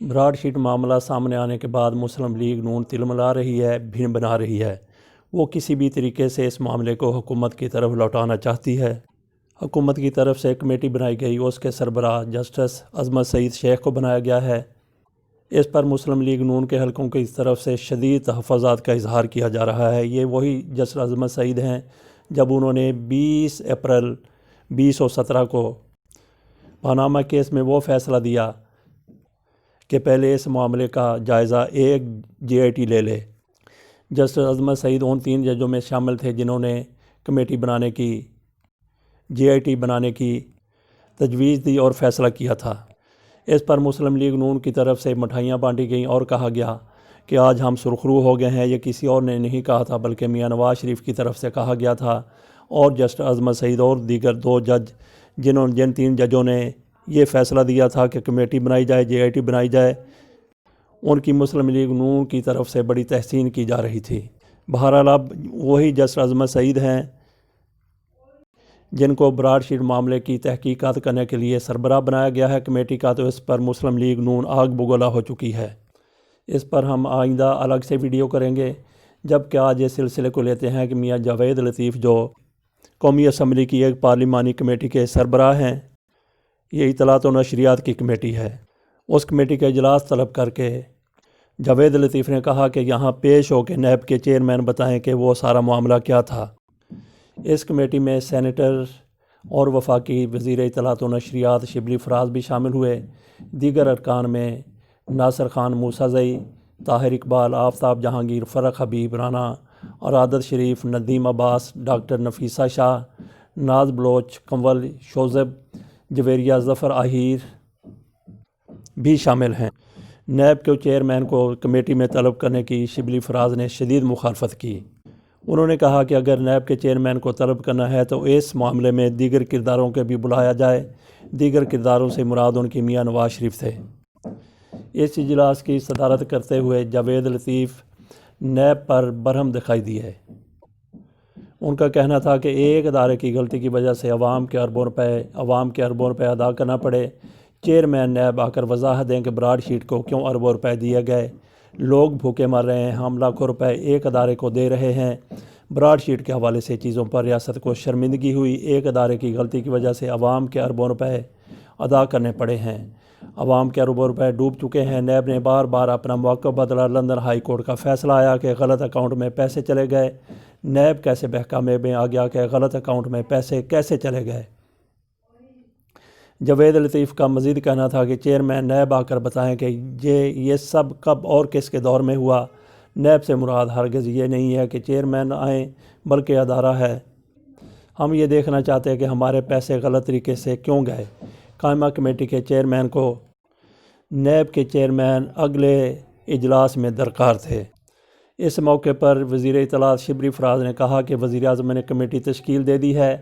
Broad sheet معاملہ سامنے آنے کے بعد مسلم لیگ نون تلملا رہی ہے، بھن بنا رہی ہے۔ وہ کسی بھی طریقے سے اس معاملے کو حکومت کی طرف لوٹانا چاہتی ہے۔ حکومت کی طرف سے کمیٹی بنائی گئی، اس کے سربراہ جسٹس عظمت سعید شیخ کو بنایا گیا ہے۔ اس پر مسلم لیگ نون کے حلقوں کی طرف سے شدید تحفظات کا اظہار کیا جا رہا ہے۔ یہ وہی جسٹس عظمت سعید ہیں جب انہوں نے 20 اپریل 2017 کو پاناما کیس میں وہ فیصلہ دیا کہ پہلے اس معاملے کا جائزہ ایک GIT لے لے۔ جسٹس عظمت سعید ان 3 ججوں میں شامل تھے جنہوں نے کمیٹی بنانے کی GIT بنانے کی تجویز دی اور فیصلہ کیا تھا۔ اس پر مسلم لیگ نون کی طرف سے مٹھائیاں بانٹی گئیں اور کہا گیا کہ آج ہم سرخرو ہو گئے ہیں۔ یہ کسی اور نے نہیں کہا تھا بلکہ میاں نواز شریف کی طرف سے کہا گیا تھا، اور جسٹس عظمت سعید اور دیگر 2 جج جن 3 ججوں نے یہ فیصلہ دیا تھا کہ کمیٹی بنائی جائے، GIT بنائی جائے، ان کی مسلم لیگ نون کی طرف سے بڑی تحسین کی جا رہی تھی۔ بہرحال اب وہی جسٹس عظمت سعید ہیں جن کو براڈ شیٹ معاملے کی تحقیقات کرنے کے لیے سربراہ بنایا گیا ہے کمیٹی کا، تو اس پر مسلم لیگ نون آگ بگولا ہو چکی ہے۔ اس پر ہم آئندہ الگ سے ویڈیو کریں گے، جبکہ آج اس سلسلے کو لیتے ہیں کہ میاں جاوید لطیف جو قومی اسمبلی کی ایک پارلیمانی کمیٹی کے سربراہ ہیں، یہ اطلاعات و نشریات کی کمیٹی ہے، اس کمیٹی کا اجلاس طلب کر کے جاوید لطیف نے کہا کہ یہاں پیش ہو کے نیب کے چیئرمین بتائیں کہ وہ سارا معاملہ کیا تھا۔ اس کمیٹی میں سینیٹر اور وفاقی وزیر اطلاعات و نشریات شبلی فراز بھی شامل ہوئے۔ دیگر ارکان میں ناصر خان موسیٰ، طاہر اقبال، آفتاب جہانگیر، فرق حبیب رانا، ارادت شریف، ندیم عباس، ڈاکٹر نفیسہ شاہ، ناز بلوچ، کنول شوذب، جویریہ ظفر آہیر بھی شامل ہیں۔ نیب کے چیئرمین کو کمیٹی میں طلب کرنے کی شبلی فراز نے شدید مخالفت کی۔ انہوں نے کہا کہ اگر نیب کے چیئرمین کو طلب کرنا ہے تو اس معاملے میں دیگر کرداروں کے بھی بلایا جائے۔ دیگر کرداروں سے مراد ان کی میاں نواز شریف تھے۔ اس اجلاس کی صدارت کرتے ہوئے جاوید لطیف نیب پر برہم دکھائی دیے۔ ان کا کہنا تھا کہ ایک ادارے کی غلطی کی وجہ سے عوام کے اربوں روپے ادا کرنا پڑے۔ چیئرمین نیب آ کر وضاحت دیں کہ براڈ شیٹ کو کیوں اربوں روپے دیے گئے۔ لوگ بھوکے مر رہے ہیں، ہم لاکھوں روپے ایک ادارے کو دے رہے ہیں۔ براڈ شیٹ کے حوالے سے چیزوں پر ریاست کو شرمندگی ہوئی۔ ایک ادارے کی غلطی کی وجہ سے عوام کے اربوں روپے ادا کرنے پڑے ہیں۔ عوام کے اربوں روپے ڈوب چکے ہیں۔ نیب نے بار بار اپنا موقف بدلا۔ لندن ہائی کورٹ کا فیصلہ آیا کہ غلط اکاؤنٹ میں پیسے چلے گئے۔ نیب کیسے بہکامے میں آ گیا کہ غلط اکاؤنٹ میں پیسے کیسے چلے گئے۔ جاوید لطیف کا مزید کہنا تھا کہ چیئرمین نیب آ کر بتائیں کہ یہ سب کب اور کس کے دور میں ہوا۔ نیب سے مراد ہرگز یہ نہیں ہے کہ چیئرمین آئیں بلکہ ادارہ ہے۔ ہم یہ دیکھنا چاہتے ہیں کہ ہمارے پیسے غلط طریقے سے کیوں گئے۔ قائمہ کمیٹی کے چیئرمین کو نیب کے چیئرمین اگلے اجلاس میں درکار تھے۔ اس موقع پر وزیر اطلاعات شبلی فراز نے کہا کہ وزیر اعظم نے کمیٹی تشکیل دے دی ہے،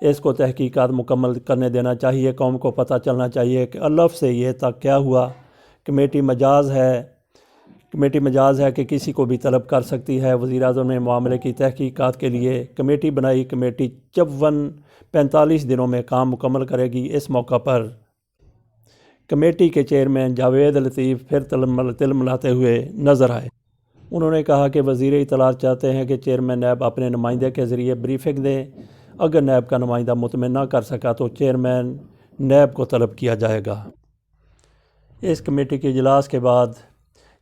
اس کو تحقیقات مکمل کرنے دینا چاہیے۔ قوم کو پتہ چلنا چاہیے کہ الف سے یہ تک کیا ہوا۔ کمیٹی مجاز ہے کہ کسی کو بھی طلب کر سکتی ہے۔ وزیر اعظم نے معاملے کی تحقیقات کے لیے کمیٹی بنائی۔ کمیٹی 45 دنوں میں کام مکمل کرے گی۔ اس موقع پر کمیٹی کے چیئرمین جاوید لطیف پھر تلملاتے ہوئے نظر آئے۔ انہوں نے کہا کہ وزیر اطلاعات چاہتے ہیں کہ چیئرمین نیب اپنے نمائندے کے ذریعے بریفنگ دیں۔ اگر نیب کا نمائندہ مطمئن نہ کر سکا تو چیئرمین نیب کو طلب کیا جائے گا۔ اس کمیٹی کے اجلاس کے بعد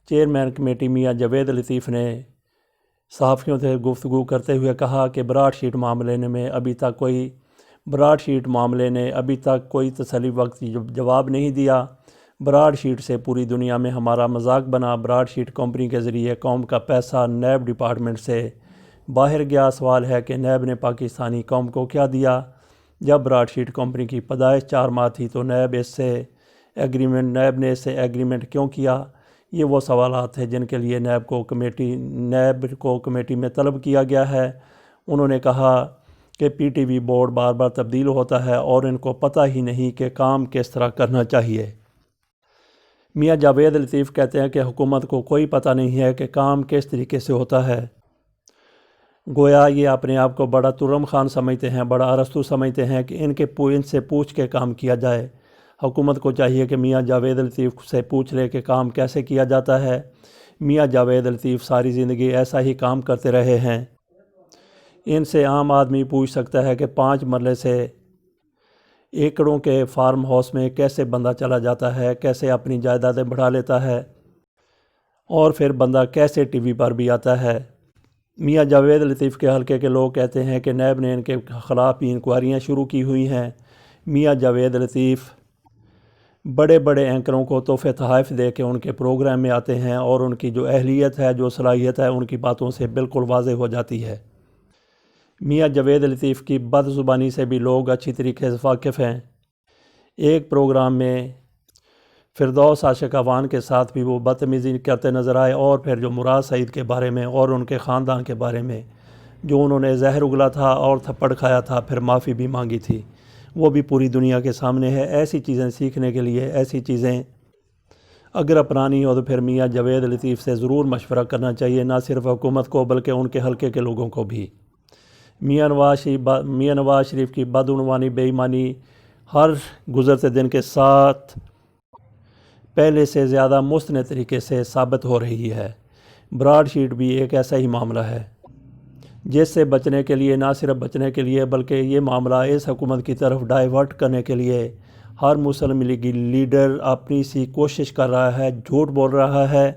چیئرمین کمیٹی میاں جاوید لطیف نے صحافیوں سے گفتگو کرتے ہوئے کہا کہ براڈ شیٹ معاملے نے ابھی تک کوئی تسلی وقت جواب نہیں دیا۔ براڈ شیٹ سے پوری دنیا میں ہمارا مذاق بنا۔ براڈ شیٹ کمپنی کے ذریعے قوم کا پیسہ نیب ڈپارٹمنٹ سے باہر گیا۔ سوال ہے کہ نیب نے پاکستانی قوم کو کیا دیا؟ جب براڈ شیٹ کمپنی کی پیدائش 4 ماہ تھی تو نیب نے اس سے ایگریمنٹ کیوں کیا؟ یہ وہ سوالات ہیں جن کے لیے نیب کو کمیٹی میں طلب کیا گیا ہے۔ انہوں نے کہا کہ PTV بورڈ بار بار تبدیل ہوتا ہے اور ان کو پتہ ہی نہیں کہ کام کس طرح کرنا چاہیے۔ میاں جاوید لطیف کہتے ہیں کہ حکومت کو کوئی پتہ نہیں ہے کہ کام کس طریقے سے ہوتا ہے۔ گویا یہ اپنے آپ کو بڑا ترم خان سمجھتے ہیں، بڑا ارسطو سمجھتے ہیں کہ ان سے پوچھ کے کام کیا جائے۔ حکومت کو چاہیے کہ میاں جاوید لطیف سے پوچھ لے کہ کام کیسے کیا جاتا ہے۔ میاں جاوید لطیف ساری زندگی ایسا ہی کام کرتے رہے ہیں۔ ان سے عام آدمی پوچھ سکتا ہے کہ 5 مرلے سے ایکڑوں کے فارم ہاؤس میں کیسے بندہ چلا جاتا ہے، کیسے اپنی جائیدادیں بڑھا لیتا ہے، اور پھر بندہ کیسے ٹی وی پر بھی آتا ہے۔ میاں جاوید لطیف کے حلقے کے لوگ کہتے ہیں کہ نیب نے ان کے خلاف بھی انکوائریاں شروع کی ہوئی ہیں۔ میاں جاوید لطیف بڑے بڑے اینکروں کو تحفے تحائف دے کے ان کے پروگرام میں آتے ہیں، اور ان کی جو اہلیت ہے، جو صلاحیت ہے، ان کی باتوں سے بالکل واضح ہو جاتی ہے۔ میاں جاوید لطیف کی بد زبانی سے بھی لوگ اچھی طریقے سے واقف ہیں۔ ایک پروگرام میں فردوس عاشق اعوان کے ساتھ بھی وہ بدتمیزی کرتے نظر آئے، اور پھر جو مراد سعید کے بارے میں اور ان کے خاندان کے بارے میں جو انہوں نے زہر اگلا تھا اور تھپڑ کھایا تھا، پھر معافی بھی مانگی تھی، وہ بھی پوری دنیا کے سامنے ہے۔ ایسی چیزیں سیکھنے کے لیے، ایسی چیزیں اگر اپنانی ہو تو پھر میاں جاوید لطیف سے ضرور مشورہ کرنا چاہیے، نہ صرف حکومت کو بلکہ ان کے حلقے کے لوگوں کو بھی۔ میاں نواز شریف کی بدعنوانی، بے ایمانی ہر گزرتے دن کے ساتھ پہلے سے زیادہ مستند طریقے سے ثابت ہو رہی ہے۔ براڈ شیٹ بھی ایک ایسا ہی معاملہ ہے جس سے بچنے کے لیے، نہ صرف بچنے کے لیے بلکہ یہ معاملہ اس حکومت کی طرف ڈائیورٹ کرنے کے لیے ہر مسلم لیگی لیڈر اپنی سی کوشش کر رہا ہے، جھوٹ بول رہا ہے،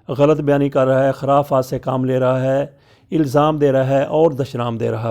غلط بیانی کر رہا ہے، خرافات سے کام لے رہا ہے، الزام دے رہا ہے اور دشنام دے رہا ہے۔